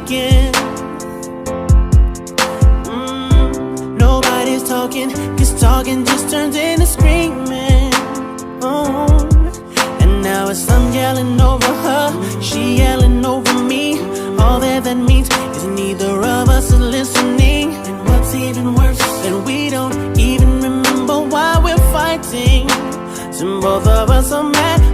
talking. Nobody's talking, 'cause talking just turns into screaming. Oh. And now it's I'm yelling over her, she yelling over me. All that means is neither of us is listening. And what's even worse, that we don't even remember why we're fighting. So both of us are mad